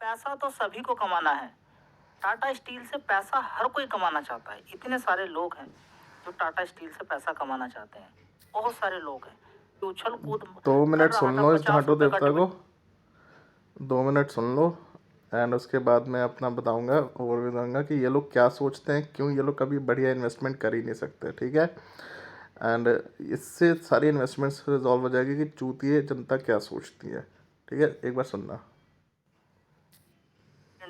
पैसा तो सभी को कमाना है। टाटा स्टील से पैसा हर कोई कमाना चाहता है। इतने सारे लोग हैं जो टाटा स्टील से पैसा कमाना चाहते हैं। बहुत सारे लोग हैं जो उछल कूद 2 मिनट कर रहा सुन था लो इस 50 झाटू रुपए का देवता को, ticket. 2 minute soon low. And उसके बाद मैं अपना बताऊंगा और बताऊंगा कि ये लोग क्या सोचते हैं, क्यों ये लोग कभी बढ़िया इन्वेस्टमेंट कर ही नहीं सकते, ठीक है। एंड इससे सारी इन्वेस्टमेंट्स रिजॉल्व हो जाएगी कि चूतिए जनता क्या सोचती है, ठीक है। एक बार सुनना।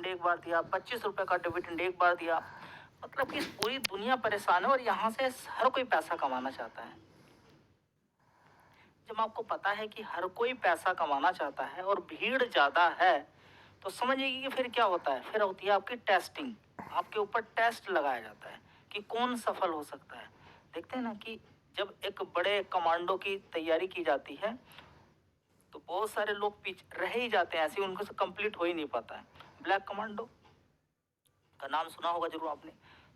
एक बार दिया, 25 रुपए का डिविडेंड एक बार दिया। मतलब कि पूरी दुनिया परेशान है और यहाँ से हर कोई पैसा कमाना चाहता है। जब आपको पता है कि हर कोई पैसा कमाना चाहता है और भीड़ ज्यादा है, तो समझिए कि फिर क्या होता है। फिर होती है आपकी टेस्टिंग। आपके ऊपर टेस्ट लगाया जाता है कि कौन सफल हो सकता है। देखते हैं ना कि जब एक बड़े कमांडो की तैयारी की जाती है तो बहुत सारे लोग पीछे रह ही जाते हैं, ऐसे उनको से कंप्लीट हो ही नहीं पाता है। ब्लैक कमांडो का नाम सुना होगा जरूर आपने।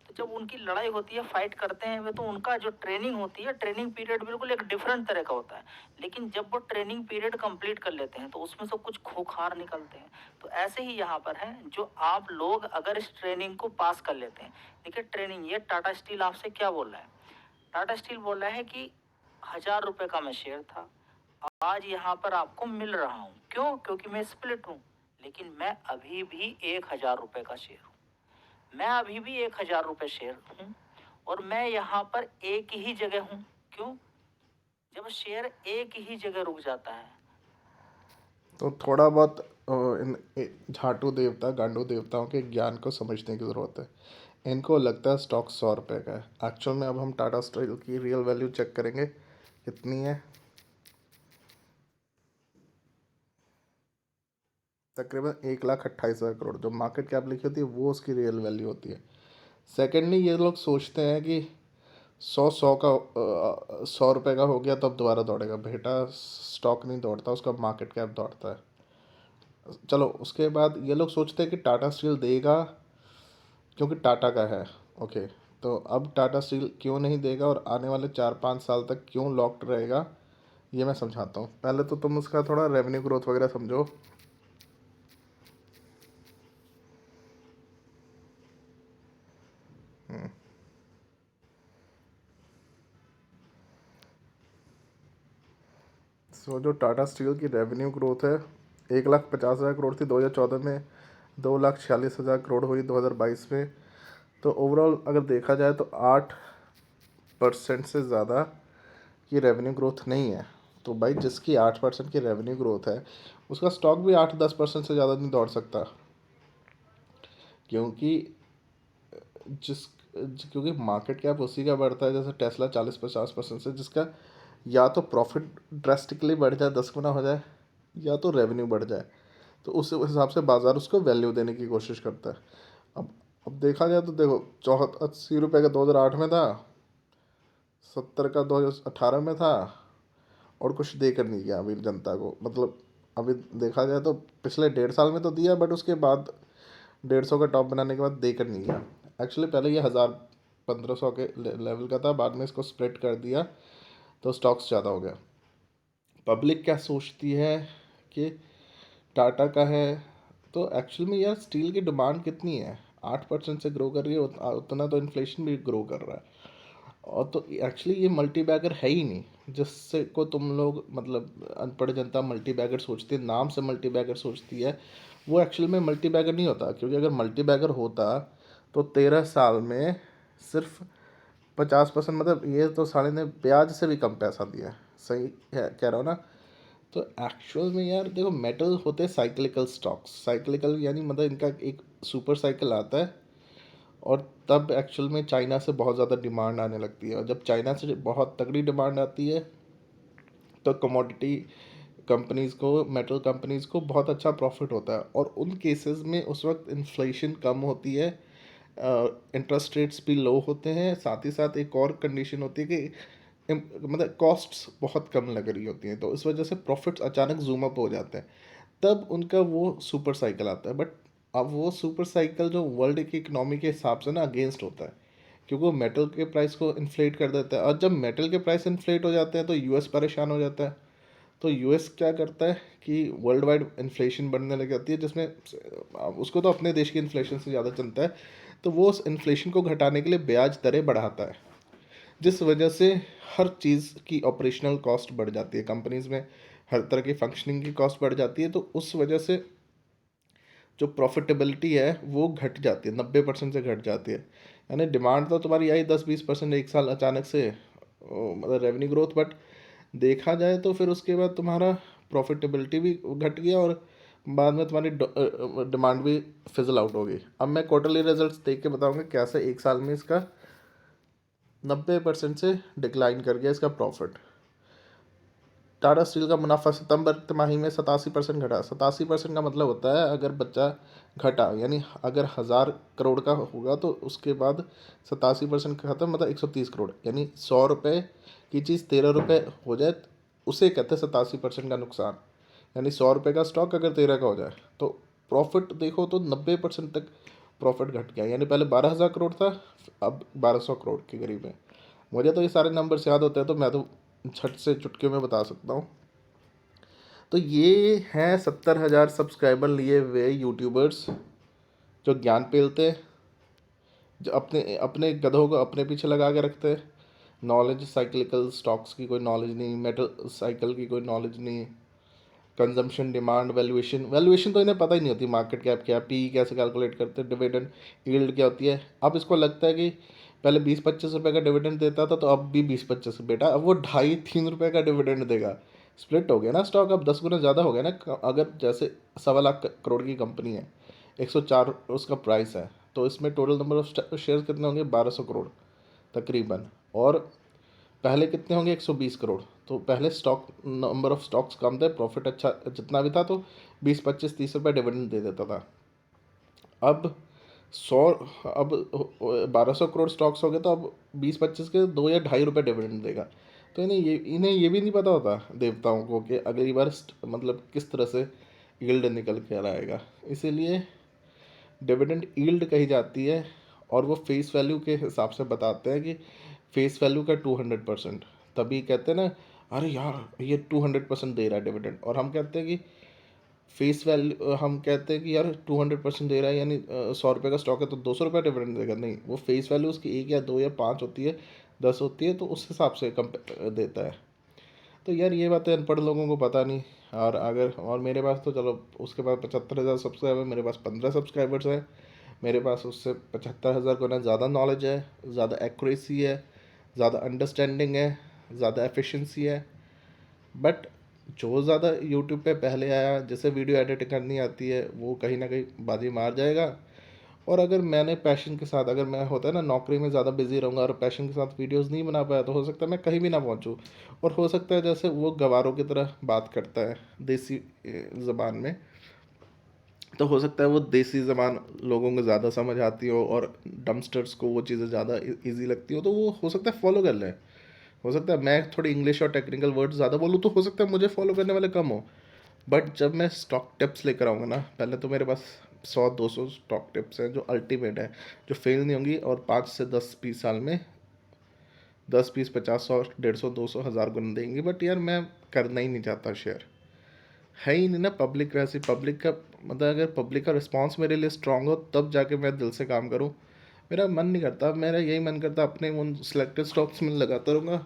तो जब उनकी लड़ाई होती है, फाइट करते हैं वे, तो उनका जो ट्रेनिंग होती है, ट्रेनिंग पीरियड बिल्कुल एक डिफरेंट तरह का होता है। लेकिन जब वो ट्रेनिंग पीरियड कंप्लीट कर लेते हैं तो उसमें से कुछ खूंखार निकलते हैं। तो ऐसे ही यहाँ पर है, जो आप लोग अगर इस ट्रेनिंग को पास कर लेते हैं। देखिए ट्रेनिंग, ये टाटा स्टील आपसे क्या बोल रहा है। टाटा स्टील बोल रहा है कि 1000 रुपए का मैं शेयर था, आज यहाँ पर आपको मिल रहा हूँ। क्यों? क्योंकि मैं स्प्लिट हूँ। लेकिन मैं अभी भी 1000 रुपए का शेयर हूँ। मैं अभी भी 1000 रुपए शेयर हूँ और मैं यहाँ पर एक ही जगह हूँ। क्यों? जब शेयर एक ही जगह रुक जाता है। तो थोड़ा बहुत इन झाटू देवता गांडू देवताओं के ज्ञान को समझने की ज़रूरत है। इनको लगता है स्टॉक 100 रुपये का है। एक्चुअल में अब हम टाटा स्टील की रियल वैल्यू चेक करेंगे कितनी है। तकरीबन 1,28,000 करोड़ जो मार्केट कैप लिखी होती है वो उसकी रियल वैल्यू होती है। सेकेंडली, ये लोग सोचते हैं कि 100 रुपये का हो गया तब दोबारा दौड़ेगा। बेटा, स्टॉक नहीं दौड़ता, उसका मार्केट कैप दौड़ता है। चलो, उसके बाद ये लोग सोचते हैं कि टाटा स्टील देगा क्योंकि टाटा का है। ओके, तो अब टाटा स्टील क्यों नहीं देगा और आने वाले 4-5 साल तक क्यों लॉक्ड रहेगा, ये मैं समझाता हूँ। पहले तो तुम उसका थोड़ा रेवेन्यू ग्रोथ वगैरह समझो। सो जो टाटा स्टील की रेवेन्यू ग्रोथ है, 1,50,000 करोड़ थी 2014 में, 2,46,000 करोड़ हुई 2022 में। तो ओवरऑल अगर देखा जाए तो 8% से ज़्यादा की रेवेन्यू ग्रोथ नहीं है। तो भाई, जिसकी 8% की रेवेन्यू ग्रोथ है उसका स्टॉक भी 8-10% से ज़्यादा नहीं दौड़ सकता। क्योंकि जिस क्योंकि मार्केट कैप उसी का बढ़ता है, जैसे टेस्ला 40-50% से, जिसका या तो प्रॉफिट ड्रेस्टिकली बढ़ जाए, 10 गुना हो जाए, या तो रेवेन्यू बढ़ जाए। तो उस हिसाब से बाजार उसको वैल्यू देने की कोशिश करता है। अब अब देखा जाए तो देखो, 80 रुपये का 2008 में था, 70 का 2018 में था, और कुछ देकर नहीं गया अभी जनता को। मतलब अभी देखा जाए तो पिछले 1.5 साल में तो दिया, बट उसके बाद 150 का टॉप बनाने के बाद देकर नहीं गया। एक्चुअली पहले ये 1000-1500 के लेवल का था, बाद में इसको स्प्लिट कर दिया तो स्टॉक्स ज़्यादा हो गया। पब्लिक क्या सोचती है कि टाटा का है, तो एक्चुअल में यार स्टील की डिमांड कितनी है, 8% से ग्रो कर रही है, उतना तो इन्फ्लेशन भी ग्रो कर रहा है। और तो एक्चुअली ये मल्टी बैगर है ही नहीं, जिससे को तुम लोग, मतलब अनपढ़ जनता मल्टी बैगर सोचती है, नाम से मल्टी बैगर सोचती है। वो एक्चुअल में मल्टी बैगर नहीं होता, क्योंकि अगर मल्टी बैगर होता तो 13 साल में सिर्फ 50%, मतलब ये तो साले ने ब्याज से भी कम पैसा दिया है। सही है कह रहा हो ना। तो एक्चुअल में यार देखो, मेटल होते हैं साइक्लिकल स्टॉक्स। साइक्लिकल यानी मतलब इनका एक सुपर साइकिल आता है और तब एक्चुअल में चाइना से बहुत ज़्यादा डिमांड आने लगती है, और जब चाइना से बहुत तगड़ी डिमांड आती है तो कमोडिटी कंपनीज़ को, मेटल कंपनीज़ को बहुत अच्छा प्रॉफिट होता है। और उन केसेस में उस वक्त इन्फ्लेशन कम होती है, इंटरेस्ट रेट्स भी लो होते हैं, साथ ही साथ एक और कंडीशन होती है कि मतलब कॉस्ट्स बहुत कम लग रही होती हैं, तो इस वजह से प्रॉफिट्स अचानक जूम अप हो जाते हैं। तब उनका वो सुपर साइकिल आता है। बट अब वो सुपर साइकिल जो वर्ल्ड की इकोनॉमी के हिसाब से ना अगेंस्ट होता है, क्योंकि वो मेटल के प्राइस को इन्फ्लेट कर देता है, और जब मेटल के प्राइस इन्फ्लेट हो जाते हैं तो यूएस परेशान हो जाता है। तो यूएस क्या करता है कि वर्ल्ड वाइड इन्फ्लेशन बढ़ने लग जाती है, जिसमें उसको तो अपने देश की इन्फ्लेशन से ज़्यादा चिंता है, तो वो उस इन्फ्लेशन को घटाने के लिए ब्याज दरें बढ़ाता है, जिस वजह से हर चीज़ की ऑपरेशनल कॉस्ट बढ़ जाती है कंपनीज़ में, हर तरह की फंक्शनिंग की कॉस्ट बढ़ जाती है। तो उस वजह से जो प्रॉफिटेबिलिटी है वो घट जाती है, 90% से घट जाती है। यानी डिमांड तो तुम्हारी आई 10-20% एक साल अचानक से, मतलब रेवेन्यू ग्रोथ, बट देखा जाए तो फिर उसके बाद तुम्हारा प्रॉफिटेबिलिटी भी घट गया और बाद में तुम्हारी डिमांड भी फिजल आउट हो गई। अब मैं क्वार्टरली रिजल्ट्स देख के बताऊंगा कैसे एक साल में इसका 90% से डिक्लाइन कर गया इसका प्रॉफिट। टाटा स्टील का मुनाफा सितंबर तिमाही में 87% घटा। 87% का मतलब होता है अगर बच्चा घटा, यानी अगर 1,000 करोड़ का होगा तो उसके बाद 87% खत्म, मतलब 130 करोड़, यानी 100 रुपये की चीज़ 13 रुपये हो जाए, उसे कहते हैं 87% का नुकसान। यानी 100 रुपये का स्टॉक अगर 13 का हो जाए तो प्रॉफिट देखो तो 90% तक प्रॉफिट घट गया। यानी पहले 12,000 करोड़ था, अब 1,200 करोड़ के करीब है। मुझे तो ये सारे नंबर्स याद होते हैं तो मैं तो झट से चुटकियों में बता सकता हूँ। तो ये हैं 70,000 सब्सक्राइबर लिए हुए यूट्यूबर्स जो ज्ञान पेलते हैं, जो अपने अपने गधों को अपने पीछे लगा के रखते हैं। नॉलेज, साइक्लिकल स्टॉक्स की कोई नॉलेज नहीं, मेटल साइकिल की कोई नॉलेज नहीं, कंजम्पशन, डिमांड, वैल्यूएशन, वैल्यूएशन तो इन्हें पता ही नहीं होती, मार्केट कैप क्या, पी कैसे कैलकुलेट करते हैं, डिविडेंड यील्ड क्या होती है। अब इसको लगता है कि पहले 20-25 रुपये का डिविडेंड देता था तो अब भी 20-25, बेटा अब वो 2.5-3 रुपये का डिविडेंड देगा। स्प्लिट हो गया ना स्टॉक, अब 10 गुना ज़्यादा हो गया ना। अगर जैसे 1,15,00,000 करोड़ की कंपनी है, 104 उसका प्राइस है, तो इसमें टोटल नंबर ऑफ शेयर्स कितने होंगे, 1,200 करोड़ तकरीबन। और पहले कितने होंगे, 120 करोड़। तो पहले स्टॉक नंबर ऑफ स्टॉक्स कम थे, प्रॉफिट अच्छा जितना भी था, तो 20-25-30 रुपये डिविडेंड दे देता था। अब 100, अब 1,200 करोड़ स्टॉक्स हो गए तो अब 20-25 के 2 या 2.5 रुपये डिविडेंड देगा। तो इन्हें ये भी नहीं पता होता देवताओं को कि अगली बार मतलब किस तरह से यील्ड निकल कर आएगा। इसीलिए डिविडेंड यील्ड कही जाती है, और वो फेस वैल्यू के हिसाब से बताते हैं कि फेस वैल्यू का 200%, तभी कहते हैं ना, अरे यार ये 200% दे रहा है डिविडेंड, और हम कहते हैं कि फेस वैल्यू, हम कहते हैं कि यार 200% दे रहा है, यानी 100 रुपये का स्टॉक है तो 200 रुपये डिविडेंड देगा। नहीं, वो फेस वैल्यू उसकी 1 या 2 या 5 होती है, 10 होती है, तो उस हिसाब से कम देता है। तो यार ये बातें अनपढ़ लोगों को पता नहीं। और मेरे पास तो चलो उसके पास 75,000 सब्सक्राइबर, मेरे पास 15 सब्सक्राइबर्स हैं। मेरे पास उससे 75,000 को ना ज़्यादा नॉलेज है, ज़्यादा एक्यूरेसी है, ज़्यादा अंडरस्टैंडिंग है, ज़्यादा एफिशिएंसी है। बट जो ज़्यादा यूट्यूब पे पहले आया, जैसे वीडियो एडिट करनी आती है, वो कहीं ना कहीं बाजी मार जाएगा। और अगर मैंने पैशन के साथ, अगर मैं होता है ना नौकरी में ज़्यादा बिजी रहूँगा और पैशन के साथ वीडियोस नहीं बना पाया, तो हो सकता है मैं कहीं भी ना पहुँचूँ। और हो सकता है जैसे वो गवारों की तरह बात करता है देसी ज़बान में, तो हो सकता है वो देसी ज़बान लोगों को ज़्यादा समझ आती हो और डम्स्टर्स को वो चीज़ें ज़्यादा ईजी लगती हो, तो वो हो सकता है फॉलो कर लें। हो सकता है मैं थोड़ी इंग्लिश और टेक्निकल वर्ड्स ज़्यादा बोलूँ, तो हो सकता है मुझे फॉलो करने वाले कम हो। बट जब मैं स्टॉक टिप्स लेकर आऊँगा ना, पहले तो मेरे पास 100-200 स्टॉक टिप्स हैं जो अल्टीमेट है, जो फेल नहीं होंगी, और 5 से 10-20 साल में 10-20-50 100 150 200 1000 गुना देंगी। बट यार मैं करना ही नहीं चाहता शेयर, है ही नहीं ना पब्लिक। वैसे पब्लिक का मतलब, अगर पब्लिक का रिस्पांस मेरे लिए स्ट्रांग हो तब जाके मैं दिल से काम करूँ। मेरा मन नहीं करता, मेरा यही मन करता अपने उन सिलेक्टेड स्टॉक्स में लगाता रहूँगा,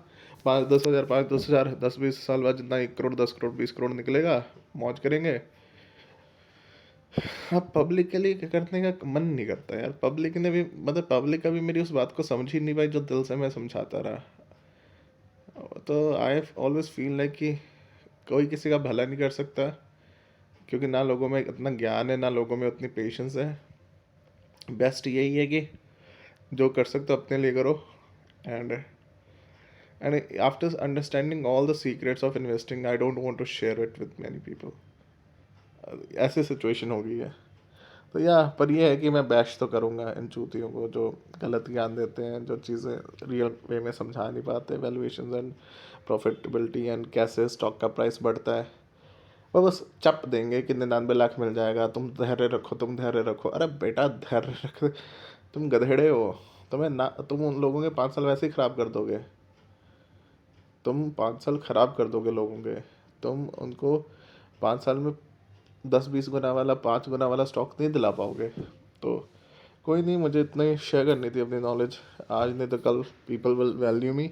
5-10 हज़ार, 5-10 हज़ार, 10-20 साल बाद जितना 1 करोड़, 10 करोड़, 20 करोड़ निकलेगा, मौज करेंगे। अब पब्लिक के लिए करने का मन नहीं करता यार। पब्लिक ने भी, मतलब पब्लिक अभी मेरी उस बात को समझ ही नहीं पाई जो दिल से मैं समझाता रहा। तो आई ऑलवेज फील लाइक कि कोई किसी का भला नहीं कर सकता, क्योंकि ना लोगों में इतना ज्ञान है, ना लोगों में उतनी पेशेंस है। बेस्ट यही है कि जो कर सकते हो अपने लिए करो। And and after understanding all the secrets of investing, I don't want to share it with many people. ऐसी सिचुएशन हो गई है। तो पर यह है कि मैं बैश तो करूँगा इन चूतियों को जो गलत ज्ञान देते हैं, जो चीज़ें रियल वे में समझा नहीं पाते, वैल्यूएशन एंड प्रॉफिटेबिलिटी एंड कैसे स्टॉक का प्राइस बढ़ता है। वो बस चप देंगे कि 99 लाख मिल जाएगा, तुम धैर्य रखो, तुम धैर्य रखो। अरे बेटा धैर्य रख, तुम गधेड़े हो। तुम उन लोगों के 5 साल वैसे ही ख़राब कर दोगे। तुम 5 साल ख़राब कर दोगे लोगों के। तुम उनको 5 साल में 10-20 गुना वाला 5 गुना वाला स्टॉक नहीं दिला पाओगे। तो कोई नहीं, मुझे इतना ही शेयर करनी थी अपनी नॉलेज। आज नहीं तो कल people will value me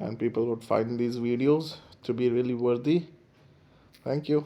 and people would find these videos to be really worthy. Thank you.